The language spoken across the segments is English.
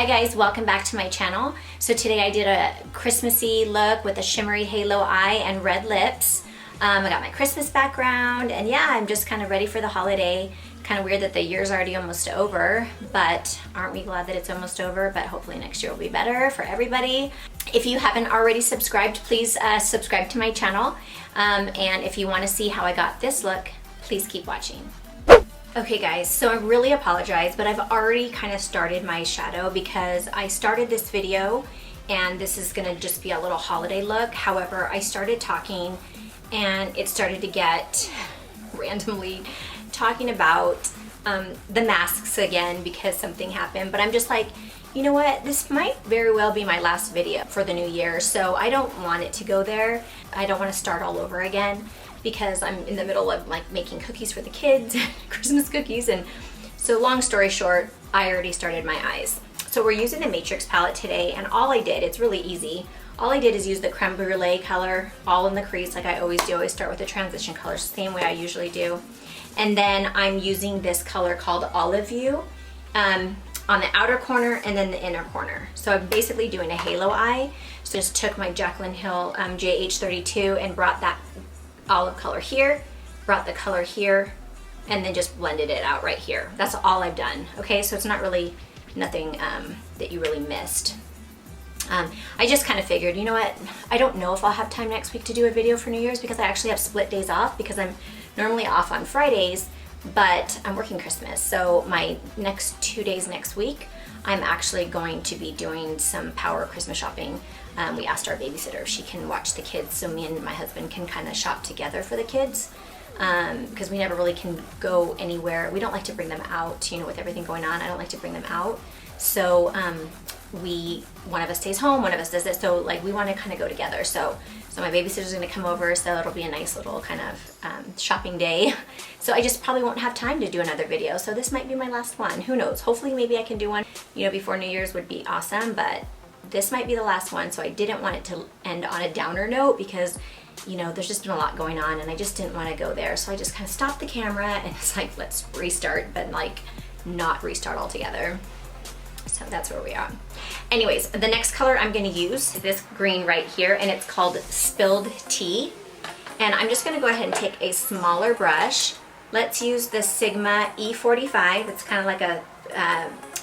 guys, welcome back to my channel. So today I did a Christmassy look with a shimmery halo eye and red lips. I got my Christmas background, and yeah, I'm just kind of ready for the holiday. Kind of weird that the year's already almost over, but aren't we glad that it's almost over? But hopefully next year will be better for everybody. If you haven't already subscribed, please subscribe to my channel. And if you want to see how I got this look, please keep watching. Okay guys, so I really apologize, but I've already kind of started my shadow because I started this video and this is gonna just be a little holiday look. However, I started talking and it started to get randomly talking about the masks again because something happened, but I'm just like, you know what, this might very well be my last video for the new year, so I don't want it to go there. I don't want to start all over again because I'm in the middle of like making cookies for the kids, Christmas cookies, and so long story short, I already started my eyes. So we're using the Matrix palette today, and all I did, it's really easy, all I did is use the creme brulee color all in the crease like I always do. I always start with the transition color, same way I usually do. And then I'm using this color called Olive You on the outer corner and then the inner corner. So I'm basically doing a halo eye. So just took my Jaclyn Hill JH32 and brought that olive color here, brought the color here, and then just blended it out right here. That's all I've done. Okay, so it's not really nothing that you really missed. I just kind of figured, you know what, I don't know if I'll have time next week to do a video for New Year's because I actually have split days off because I'm normally off on Fridays, but I'm working Christmas. So my next 2 days next week, I'm actually going to be doing some power Christmas shopping. We asked our babysitter if she can watch the kids so me and my husband can kind of shop together for the kids because we never really can go anywhere. We don't like to bring them out, you know, with everything going on. I don't like to bring them out. So one of us stays home, one of us does it. So like we want to kind of go together. So my babysitter's going to come over, so it'll be a nice little kind of shopping day. So I just probably won't have time to do another video. So this might be my last one. Who knows? Hopefully maybe I can do one, you know, before New Year's would be awesome, but this might be the last one. So I didn't want it to end on a downer note because, you know, there's just been a lot going on and I just didn't want to go there. So I just kind of stopped the camera and it's like, let's restart, but like not restart altogether. So that's where we are. Anyways, the next color I'm going to use is this green right here, and it's called Spilled Tea. And I'm just going to go ahead and take a smaller brush. Let's use the Sigma E45. It's kind of like a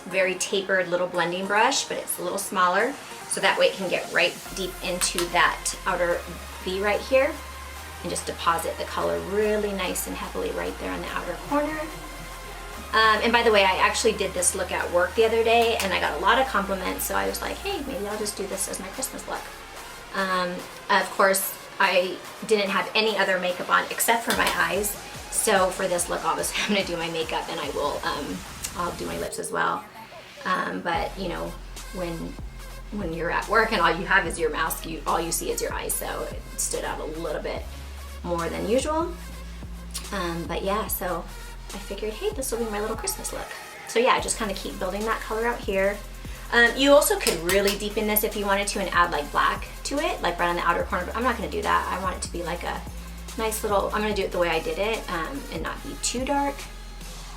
very tapered little blending brush, but it's a little smaller, so that way it can get right deep into that outer V right here and just deposit the color really nice and heavily right there in the outer corner. And by the way, I actually did this look at work the other day and I got a lot of compliments, so I was like, hey, maybe I'll just do this as my Christmas look. Of course, I didn't have any other makeup on except for my eyes, so for this look, obviously I'm going to do my makeup and I will, I'll do my lips as well. But you know, when you're at work and all you have is your mask, all you see is your eyes, so it stood out a little bit more than usual. But yeah, so I figured, hey, this will be my little Christmas look. So yeah, just kind of keep building that color out here. You also could really deepen this if you wanted to and add like black to it, like right on the outer corner, but I'm not going to do that. I want it to be like a nice little, I'm going to do it the way I did it and not be too dark,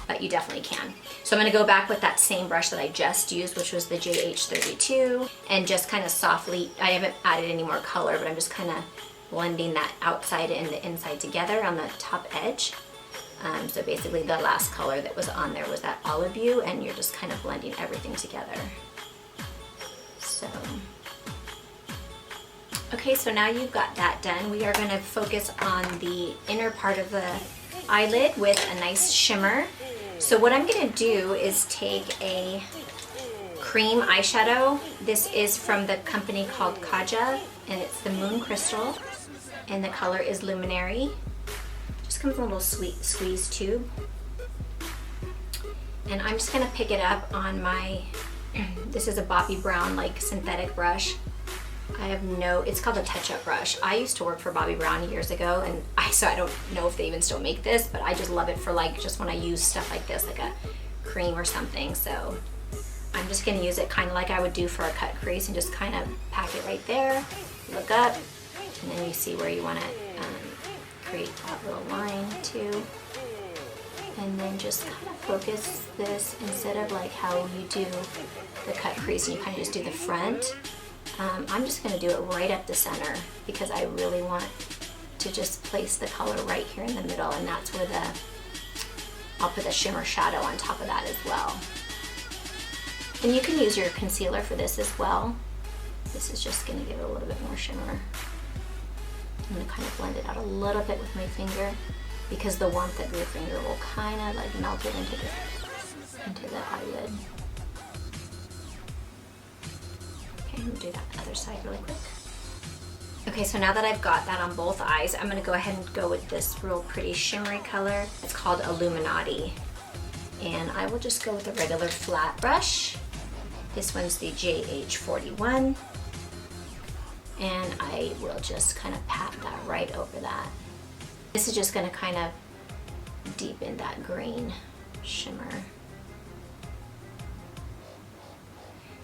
but you definitely can. So I'm going to go back with that same brush that I just used, which was the JH32, and just kind of softly, I haven't added any more color, but I'm just kind of blending that outside and the inside together on the top edge. So basically the last color that was on there was that Olive You, and you're just kind of blending everything together. So, okay, so now you've got that done. We are going to focus on the inner part of the eyelid with a nice shimmer. So what I'm going to do is take a cream eyeshadow. This is from the company called Kaja, and it's the Moon Crystal, and the color is Luminary. Just comes in a little sweet squeeze tube, and I'm just gonna pick it up on my this is a Bobbi Brown like synthetic brush. It's called a touch-up brush. I used to work for Bobbi Brown years ago, and so I don't know if they even still make this, but I just love it for like just when I use stuff like this, like a cream or something. So I'm just gonna use it kind of like I would do for a cut crease and just kind of pack it right there, look up, and then you see where you want to create that little line too. And then just kind of focus this instead of like how you do the cut crease and you kind of just do the front. I'm just going to do it right up the center because I really want to just place the color right here in the middle, and that's where I'll put the shimmer shadow on top of that as well. And you can use your concealer for this as well. This is just going to give it a little bit more shimmer. I'm going to kind of blend it out a little bit with my finger because the warmth of your finger will kind of like melt it into the eyelid. Okay, I'm going to do that other side really quick. Okay, so now that I've got that on both eyes, I'm going to go ahead and go with this real pretty shimmery color. It's called Illuminati. And I will just go with a regular flat brush. This one's the JH41. And I will just kind of pat that right over that. This is just going to kind of deepen that green shimmer.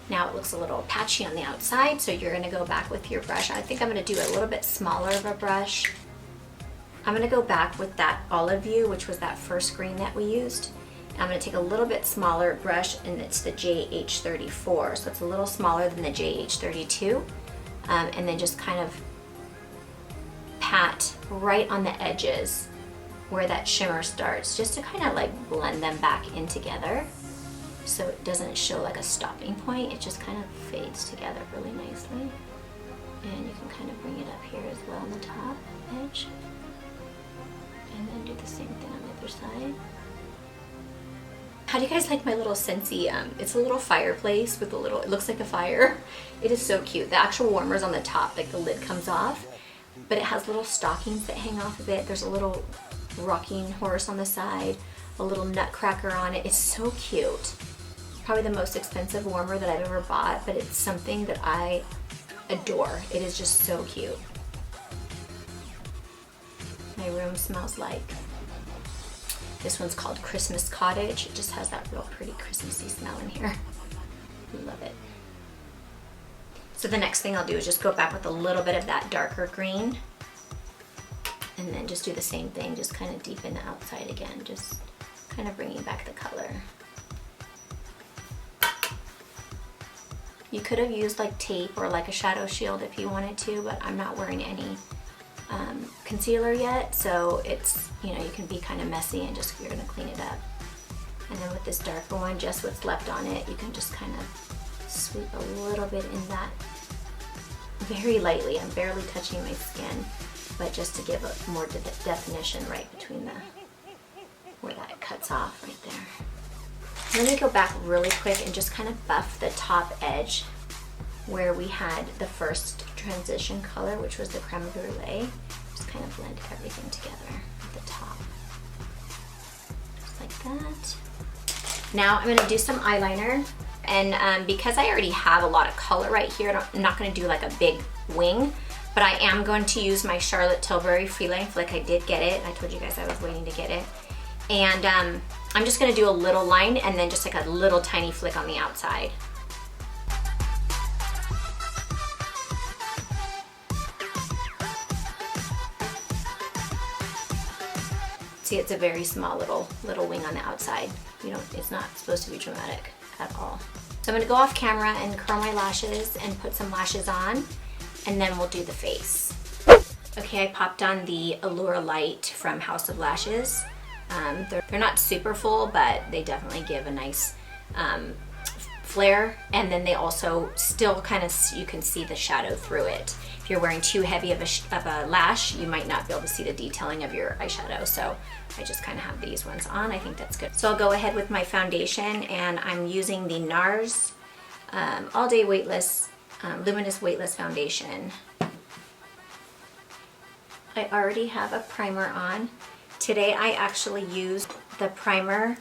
Now it looks a little patchy on the outside, so you're going to go back with your brush. I think I'm going to do a little bit smaller of a brush. I'm going to go back with that olive view, which was that first green that we used. I'm going to take a little bit smaller brush, and it's the JH34, so it's a little smaller than the JH32. And then just kind of pat right on the edges where that shimmer starts, just to kind of like blend them back in together so it doesn't show like a stopping point. It just kind of fades together really nicely. And you can kind of bring it up here as well on the top edge. And then do the same thing on the other side. How do you guys like my little Scentsy? It's a little fireplace with a little, it looks like a fire. It is so cute. The actual warmer's on the top, like the lid comes off, but it has little stockings that hang off of it. There's a little rocking horse on the side, a little nutcracker on it. It's so cute. Probably the most expensive warmer that I've ever bought, but it's something that I adore. It is just so cute. My room smells like, this one's called Christmas Cottage. It just has that real pretty Christmassy smell in here. Love it. So the next thing I'll do is just go back with a little bit of that darker green, and then just do the same thing, just kind of deepen the outside again, just kind of bringing back the color. You could have used like tape or like a shadow shield if you wanted to, but I'm not wearing any concealer yet, so it's, you know, you can be kind of messy and just, you're gonna clean it up. And then with this darker one, just what's left on it, you can just kind of sweep a little bit in that very lightly. I'm barely touching my skin, but just to give a more definition right between where that cuts off right there. Let me go back really quick and just kind of buff the top edge where we had the first transition color, which was the creme brulee. Just kind of blend everything together at the top. Just like that. Now I'm gonna do some eyeliner, and because I already have a lot of color right here, I'm not gonna do like a big wing, but I am going to use my Charlotte Tilbury Feline Flick. I did get it. I told you guys I was waiting to get it. And I'm just gonna do a little line and then just like a little tiny flick on the outside. See, it's a very small little wing on the outside. You know, it's not supposed to be dramatic at all. So I'm gonna go off camera and curl my lashes and put some lashes on, and then we'll do the face. Okay, I popped on the Allure Lite from House of Lashes. They're not super full, but they definitely give a nice flare, and then they also still kind of, you can see the shadow through it. If you're wearing too heavy of a lash, you might not be able to see the detailing of your eyeshadow, so I just kind of have these ones on. I think that's good. So I'll go ahead with my foundation, and I'm using the Nars All Day Weightless, Luminous Weightless Foundation. I already have a primer on. Today I actually used the primer.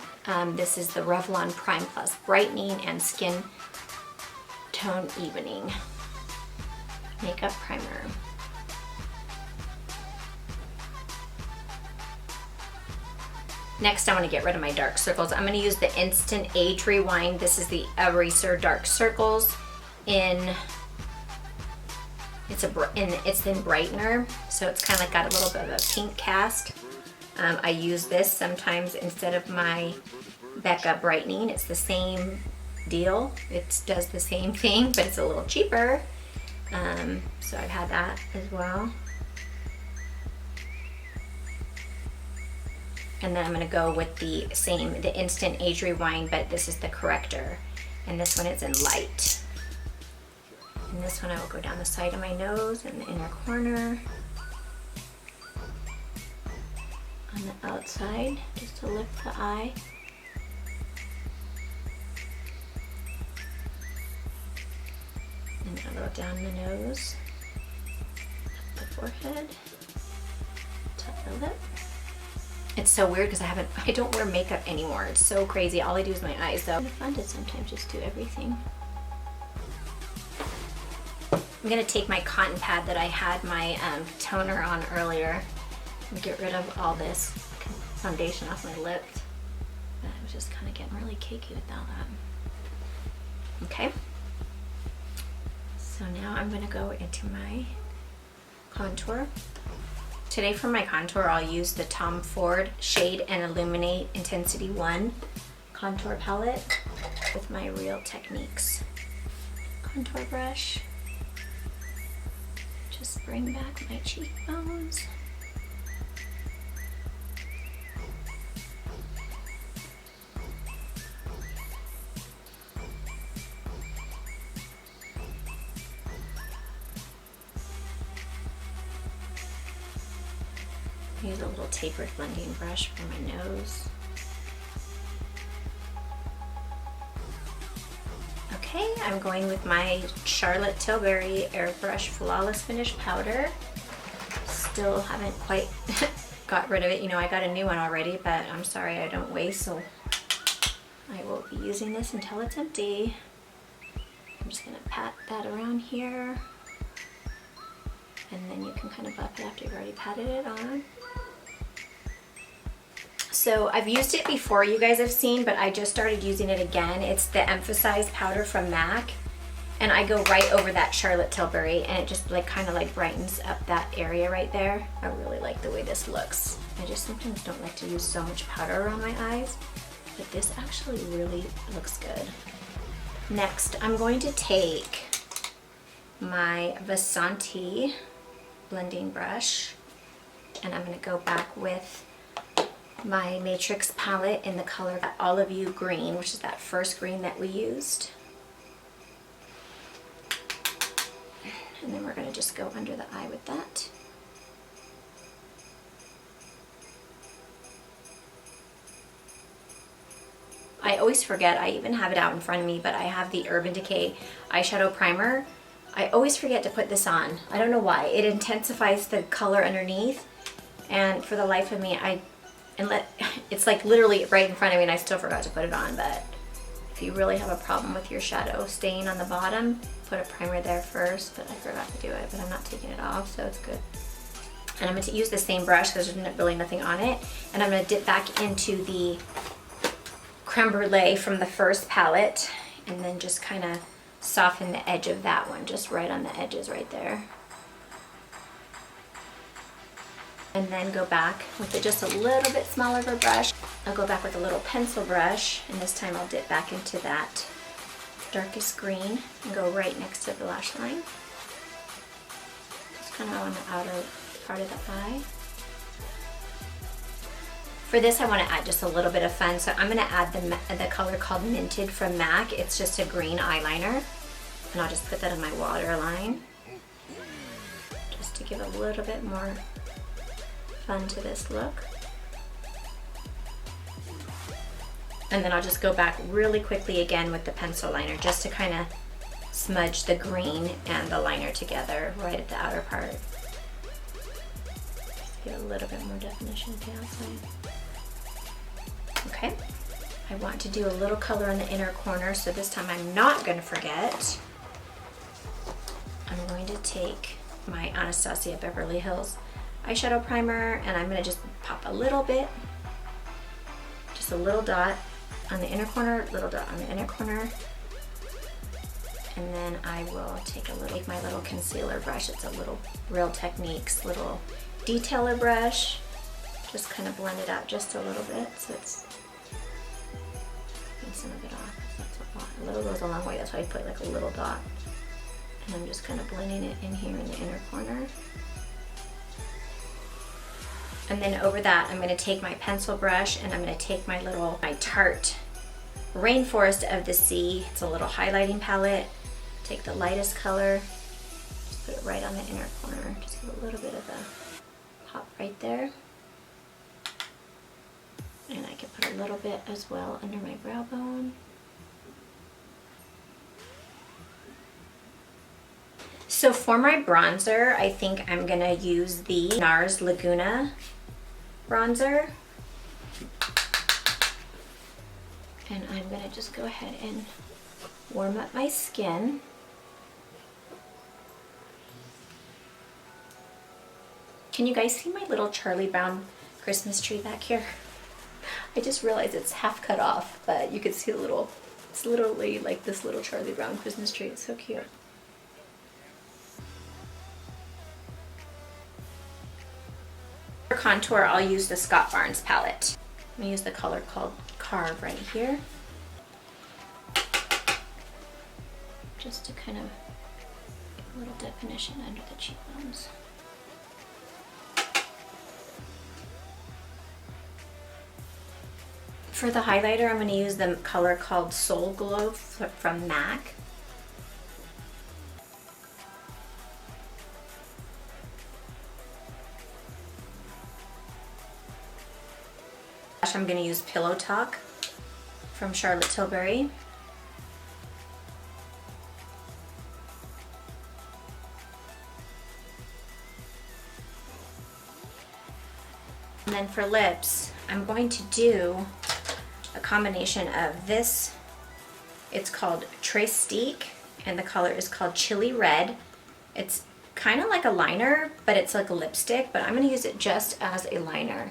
This is the Revlon Prime Plus Brightening and Skin Tone Evening Makeup Primer. Next, I want to get rid of my dark circles. I'm going to use the Instant Age Rewind. This is the Eraser Dark Circles in, it's in Brightener, so it's kind of like got a little bit of a pink cast. I use this sometimes instead of my Becca brightening. It's the same deal. It does the same thing, but it's a little cheaper. So I've had that as well. And then I'm gonna go with the instant age rewind, but this is the corrector. And this one is in light. And this one I will go down the side of my nose and the inner corner. On the outside, just to lift the eye. And a little down the nose, up the forehead, top the lip. It's so weird because I don't wear makeup anymore. It's so crazy. All I do is my eyes though. It's fun to sometimes just do everything. I'm gonna take my cotton pad that I had my toner on earlier and get rid of all this foundation off my lips. I was just kind of getting really cakey without that. Okay. So now I'm gonna go into my contour. Today for my contour, I'll use the Tom Ford Shade and Illuminate Intensity 1 contour palette with my Real Techniques contour brush. Just bring back my cheekbones. Use a little tapered blending brush for my nose. Okay, I'm going with my Charlotte Tilbury Airbrush Flawless Finish Powder. Still haven't quite got rid of it. You know, I got a new one already, but I'm sorry I don't waste, so I will be using this until it's empty. I'm just gonna pat that around here. And then you can kind of buff it after you've already patted it on. So I've used it before, you guys have seen, but I just started using it again. It's the Emphasized powder from MAC, and I go right over that Charlotte Tilbury, and it just like kind of like brightens up that area right there. I really like the way this looks. I just sometimes don't like to use so much powder around my eyes, but this actually really looks good. Next, I'm going to take my Vasanti blending brush, and I'm going to go back with my Matrix palette in the color Olive You Green, which is that first green that we used. And then we're going to just go under the eye with that. I always forget, I even have it out in front of me, but I have the Urban Decay eyeshadow primer. I always forget to put this on. I don't know why. It intensifies the color underneath, and for the life of me, it's like literally right in front of me and I still forgot to put it on. But if you really have a problem with your shadow staying on the bottom, put a primer there first, but I forgot to do it, but I'm not taking it off, so it's good. And I'm going to use the same brush because there's really nothing on it, and I'm going to dip back into the Creme Brulee from the first palette and then just kind of soften the edge of that one, just right on the edges right there. And then go back with just a little bit smaller of a brush. I'll go back with a little pencil brush, and this time I'll dip back into that darkest green and go right next to the lash line. Just kind of on the outer part of the eye. For this, I want to add just a little bit of fun, so I'm going to add the color called Minted from MAC. It's just a green eyeliner, and I'll just put that on my waterline just to give a little bit more fun to this look. And then I'll just go back really quickly again with the pencil liner just to kind of smudge the green and the liner together right at the outer part. Just get a little bit more definition at the outside. Okay, I want to do a little color in the inner corner, so this time I'm not going to forget. I'm going to take my Anastasia Beverly Hills eyeshadow primer, and I'm going to just pop a little bit, just a little dot on the inner corner, little dot on the inner corner, and then I will take my little concealer brush. It's a little Real Techniques little detailer brush. just kind of blend it out just a little bit so it's taking some of it off. That's a lot. A little goes a long way. That's why I put like a little dot. And I'm just kind of blending it in here in the inner corner. And then over that, I'm going to take my pencil brush and I'm going to take my Tarte Rainforest of the Sea. It's a little highlighting palette. Take the lightest color, just put it right on the inner corner. Just give a little bit of a pop right there. And I can put a little bit as well under my brow bone. So for my bronzer, I think I'm gonna use the Nars Laguna bronzer. And I'm gonna just go ahead and warm up my skin. Can you guys see my little Charlie Brown Christmas tree back here? I just realized it's half cut off, but you can see the little, it's literally like this little Charlie Brown Christmas tree. It's so cute. For contour, I'll use the Scott Barnes palette. I'm gonna use the color called Carve right here. Just to kind of get a little definition under the cheekbones. For the highlighter, I'm going to use the color called Soul Glow from MAC. I'm going to use Pillow Talk from Charlotte Tilbury. And then for lips, I'm going to do a combination of this. It's called Trestique, and the color is called Chili Red. It's kind of like a liner, but it's like a lipstick, but I'm going to use it just as a liner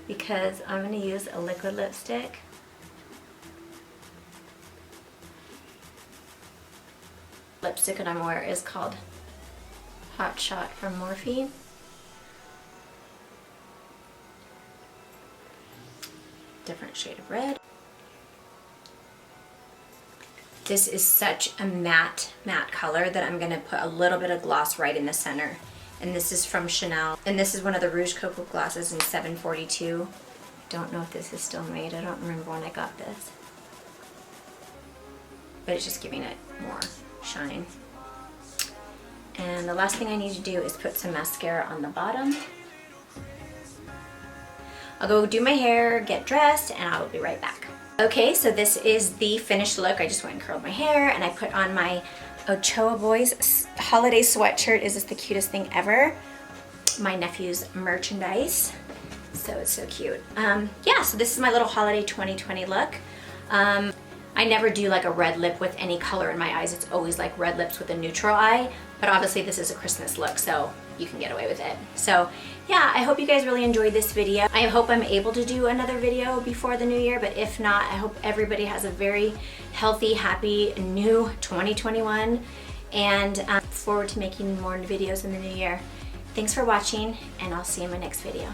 because I'm going to use a liquid lipstick. Lipstick that I'm wearing is called Hot Shot from Morphe. Different shade of red. This is such a matte color that I'm going to put a little bit of gloss right in the center. And this is from Chanel. And this is one of the Rouge Cocoa glosses in 742. Don't know if this is still made. I don't remember when I got this. But it's just giving it more shine. And the last thing I need to do is put some mascara on the bottom. I'll go do my hair, get dressed, and I will be right back. Okay, so this is the finished look. I just went and curled my hair, and I put on my Ochoa Boys holiday sweatshirt. Is this the cutest thing ever? My nephew's merchandise. So it's so cute. Yeah, so this is my little holiday 2020 look. I never do like a red lip with any color in my eyes. It's always like red lips with a neutral eye. But obviously this is a Christmas look, so you can get away with it. So yeah, I hope you guys really enjoyed this video. I hope I'm able to do another video before the new year, but if not, I hope everybody has a very healthy, happy new 2021, and forward to making more videos in the new year. Thanks for watching, and I'll see you in my next video.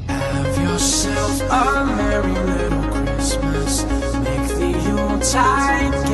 Have yourself a merry little Christmas. Make the Yuletide